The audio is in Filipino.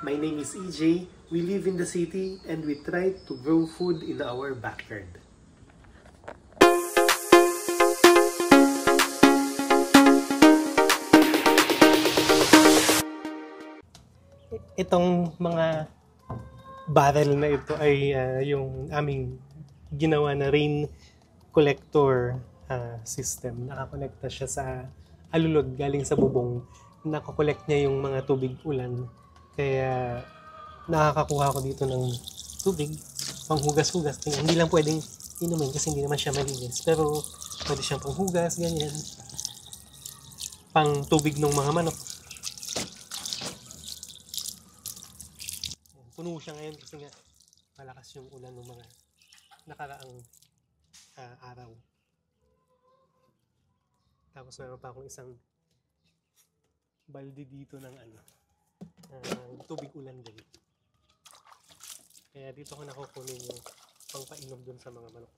My name is EJ. We live in the city and we try to grow food in our backyard. Itong mga barrel na ito ay yung aming ginawa na rain collector system. Nakakonekta siya sa alulod galing sa bubong. Nakakolekt niya yung mga tubig ulan. Kaya nakakakuha ko dito ng tubig, panghugas-hugas. Hindi lang pwedeng inumin kasi hindi naman siya malinis. Pero pwede siyang panghugas, ganyan. Pang tubig ng mga manok. Puno siya ngayon kasi nga malakas yung ulan ng mga nakaraang araw. Tapos meron pa akong isang balde dito ng tubig ulan din. Kaya dito ko nakukunin yung pangpainom dun sa mga manok.